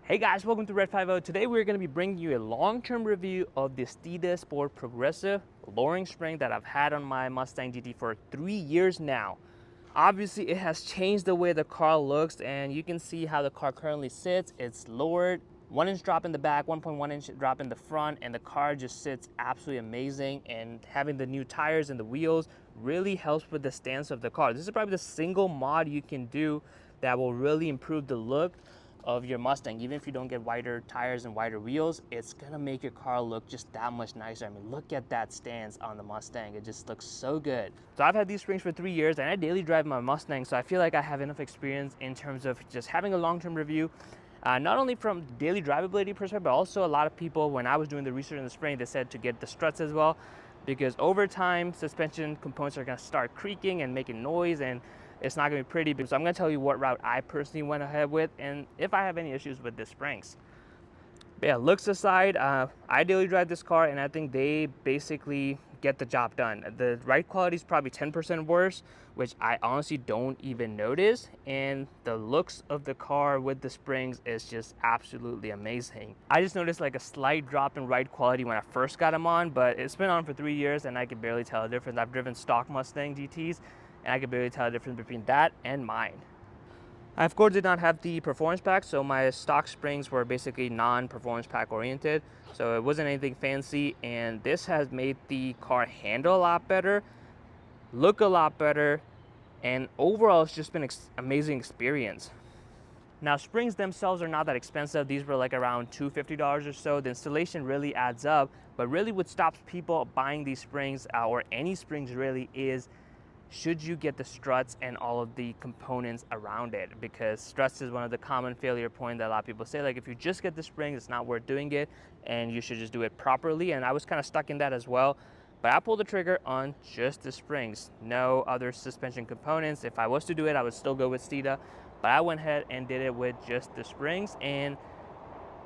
Hey guys, welcome to Red 50. Today we're going to be bringing you a long-term review of the Steeda Sport Progressive lowering spring that I've had on my Mustang GT for 3 years now. Obviously, it has changed the way the car looks, and you can see how the car currently sits. It's lowered, 1-inch drop in the back, 1.1-inch drop in the front, and the car just sits absolutely amazing. And having the new tires and the wheels really helps with the stance of the car. This is probably the single mod you can do that will really improve the look of your Mustang. Even if you don't get wider tires and wider wheels, it's gonna make your car look just that much nicer. I mean, look at that stance on the Mustang. It just looks so good. So I've had these springs for 3 years and I daily drive my Mustang, so I feel like I have enough experience in terms of just having a long-term review. Not only from daily drivability perspective, but also a lot of people, when I was doing the research in the spring, they said to get the struts as well, because over time, suspension components are gonna start creaking and making noise, and it's not gonna be pretty. So I'm gonna tell you what route I personally went ahead with, and if I have any issues with the springs. But yeah, looks aside, I daily drive this car, and I think they basically get the job done. The ride quality is probably 10% worse, which I honestly don't even notice, and the looks of the car with the springs is just absolutely amazing. I just noticed like a slight drop in ride quality when I first got them on, but it's been on for 3 years and I can barely tell the difference. I've driven stock Mustang GTs and I can barely tell the difference between that and mine. I of course did not have the performance pack, so my stock springs were basically non-performance pack oriented, so it wasn't anything fancy, and this has made the car handle a lot better, look a lot better, and overall it's just been an amazing experience. Now, springs themselves are not that expensive. These were like around $250 or so. The installation really adds up, but really what stops people buying these springs, or any springs really, is should you get the struts and all of the components around it, because struts is one of the common failure points that a lot of people say, like, if you just get the springs, it's not worth doing it and you should just do it properly. And I was kind of stuck in that as well, but I pulled the trigger on just the springs, no other suspension components. If I was to do it, I would still go with Steeda, but I went ahead and did it with just the springs, and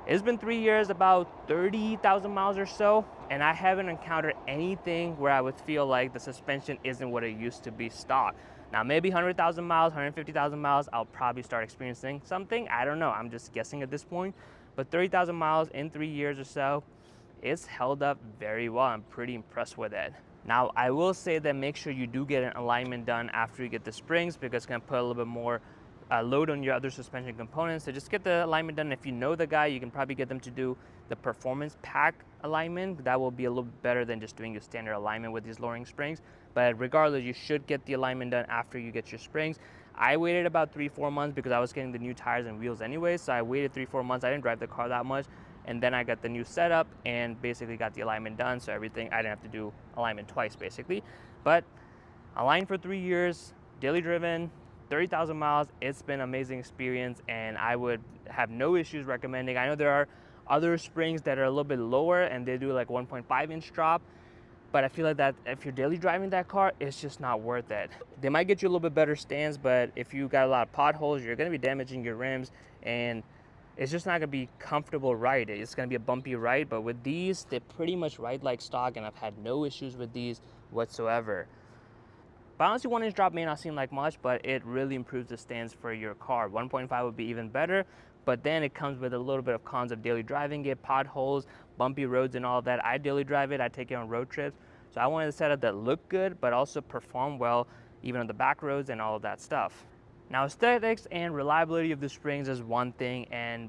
it's been 3 years, about 30,000 miles or so, and I haven't encountered anything where I would feel like the suspension isn't what it used to be stock. Now, maybe 100,000 miles, 150,000 miles, I'll probably start experiencing something. I don't know, I'm just guessing at this point. But 30,000 miles in 3 years or so, it's held up very well. I'm pretty impressed with it. Now, I will say that make sure you do get an alignment done after you get the springs, because it's gonna put a little bit more load on your other suspension components. So just get the alignment done. If you know the guy, you can probably get them to do the performance pack alignment. That will be a little bit better than just doing your standard alignment with these lowering springs. But regardless, you should get the alignment done after you get your springs. I waited about 3-4 months because I was getting the new tires and wheels anyway, so I waited 3-4 months. I didn't drive the car that much, and then I got the new setup and basically got the alignment done, so everything, I didn't have to do alignment twice basically. But aligned for 3 years, daily driven, 30,000 miles, it's been an amazing experience, and I would have no issues recommending. I know there are other springs that are a little bit lower and they do like 1.5-inch drop, but I feel like that if you're daily driving that car, it's just not worth it. They might get you a little bit better stance, but if you got a lot of potholes, you're gonna be damaging your rims, and it's just not gonna be comfortable ride. It's gonna be a bumpy ride, but with these, they pretty much ride like stock, and I've had no issues with these whatsoever. But honestly, 1-inch drop may not seem like much, but it really improves the stance for your car. 1.5 would be even better, but then it comes with a little bit of cons of daily driving it, potholes, bumpy roads and all of that. I daily drive it, I take it on road trips. So I wanted a setup that looked good, but also performed well, even on the back roads and all of that stuff. Now, aesthetics and reliability of the springs is one thing,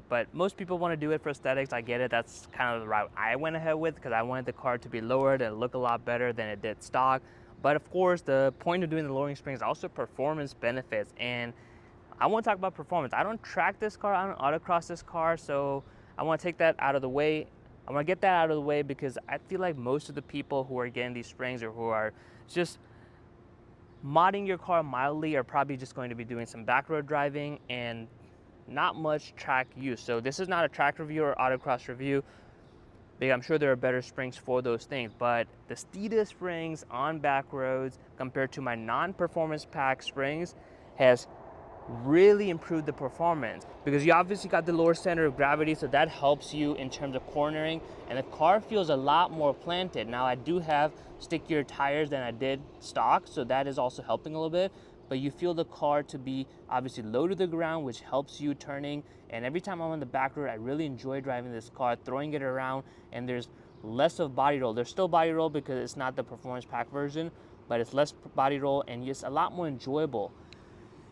but most people want to do it for aesthetics. I get it. That's kind of the route I went ahead with, because I wanted the car to be lowered and look a lot better than it did stock. But of course, the point of doing the lowering springs is also performance benefits, and I want to talk about performance. I don't track this car, I don't autocross this car, so I want to take that out of the way. I want to get that out of the way because I feel like most of the people who are getting these springs, or who are just modding your car mildly, are probably just going to be doing some back road driving and not much track use. So this is not a track review or autocross review, because I'm sure there are better springs for those things, but the Steeda springs on back roads compared to my non-performance pack springs has really improved the performance, because you obviously got the lower center of gravity, so that helps you in terms of cornering, and the car feels a lot more planted. Now, I do have stickier tires than I did stock, so that is also helping a little bit, but you feel the car to be obviously low to the ground, which helps you turning. And every time I'm on the back road, I really enjoy driving this car, throwing it around, and there's less of body roll. There's still body roll because it's not the performance pack version, but it's less body roll and it's a lot more enjoyable.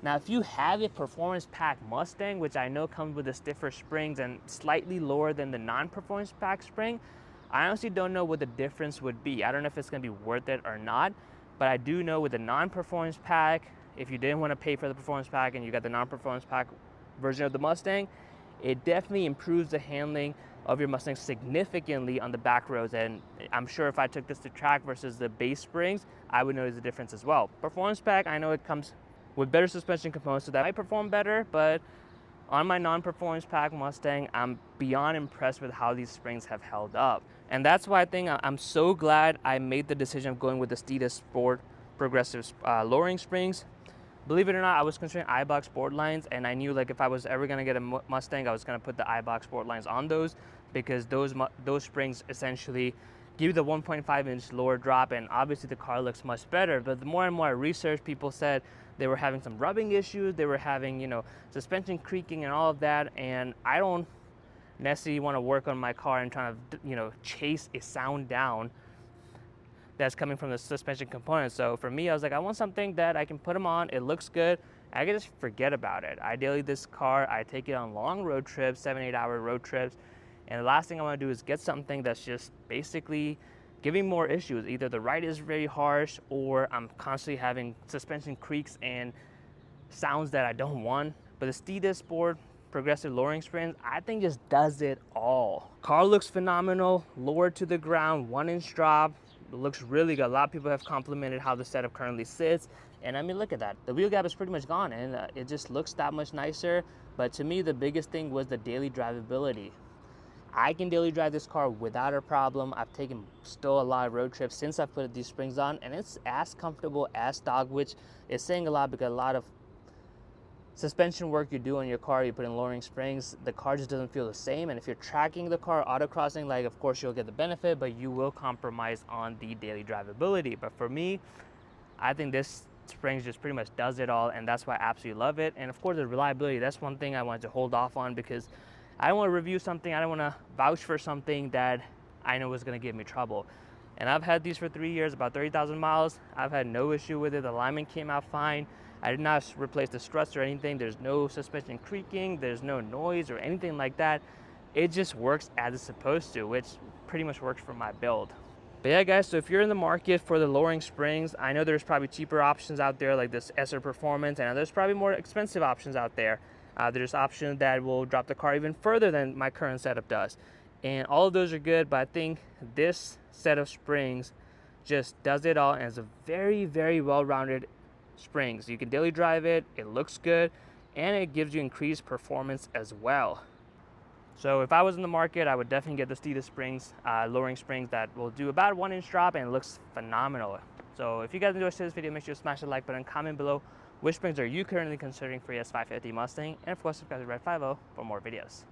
Now, if you have a performance pack Mustang, which I know comes with the stiffer springs and slightly lower than the non-performance pack spring, I honestly don't know what the difference would be. I don't know if it's gonna be worth it or not, but I do know with the non-performance pack, if you didn't wanna pay for the performance pack and you got the non-performance pack version of the Mustang, it definitely improves the handling of your Mustang significantly on the back roads. And I'm sure if I took this to track versus the base springs, I would notice the difference as well. Performance pack, I know it comes with better suspension components, so that might perform better, but on my non-performance pack Mustang, I'm beyond impressed with how these springs have held up. And that's why I think I'm so glad I made the decision of going with the Steeda Sport Progressive lowering springs. Believe it or not, I was considering iBox Sport lines, and I knew like if I was ever gonna get a Mustang, I was gonna put the iBox Sport lines on those, because those springs essentially give you the 1.5-inch lower drop, and obviously the car looks much better. But the more and more I researched, people said they were having some rubbing issues, they were having, you know, suspension creaking and all of that, and I don't necessarily want to work on my car and trying to, you know, chase a sound down that's coming from the suspension components. So for me, I was like, I want something that I can put them on, it looks good, I can just forget about it. Ideally, this car, I take it on long road trips, 7-8 hour road trips, and the last thing I want to do is get something that's just basically giving more issues. Either the ride is very harsh, or I'm constantly having suspension creaks and sounds that I don't want. But the Steeda Sport Progressive lowering springs, I think just does it all. Car looks phenomenal, lower to the ground, 1-inch drop. It looks really good. A lot of people have complimented how the setup currently sits. And I mean, look at that. The wheel gap is pretty much gone, and it just looks that much nicer. But to me, the biggest thing was the daily drivability. I can daily drive this car without a problem. I've taken still a lot of road trips since I put these springs on, and it's as comfortable as stock, which is saying a lot, because a lot of suspension work you do on your car, you put in lowering springs, the car just doesn't feel the same. And if you're tracking the car, autocrossing, like, of course you'll get the benefit, but you will compromise on the daily drivability. But for me, I think this springs just pretty much does it all, and that's why I absolutely love it. And of course, the reliability, that's one thing I wanted to hold off on, because I don't want to review something, I don't want to vouch for something that I know is going to give me trouble. And I've had these for 3 years, about 30,000 miles. I've had no issue with it. The alignment came out fine. I did not replace the struts or anything. There's no suspension creaking, there's no noise or anything like that. It just works as it's supposed to, which pretty much works for my build. But yeah, guys, so if you're in the market for the lowering springs, I know there's probably cheaper options out there like this SR Performance, and there's probably more expensive options out there. There's options that will drop the car even further than my current setup does. And all of those are good, but I think this set of springs just does it all, and it's a very, very well-rounded springs. You can daily drive it, it looks good, and it gives you increased performance as well. So if I was in the market, I would definitely get the Steeda springs, lowering springs that will do about 1-inch drop, and it looks phenomenal. So if you guys enjoyed this video, make sure to smash the like button, comment below which springs are you currently considering for your S550 Mustang, and of course subscribe to Red 50 for more videos.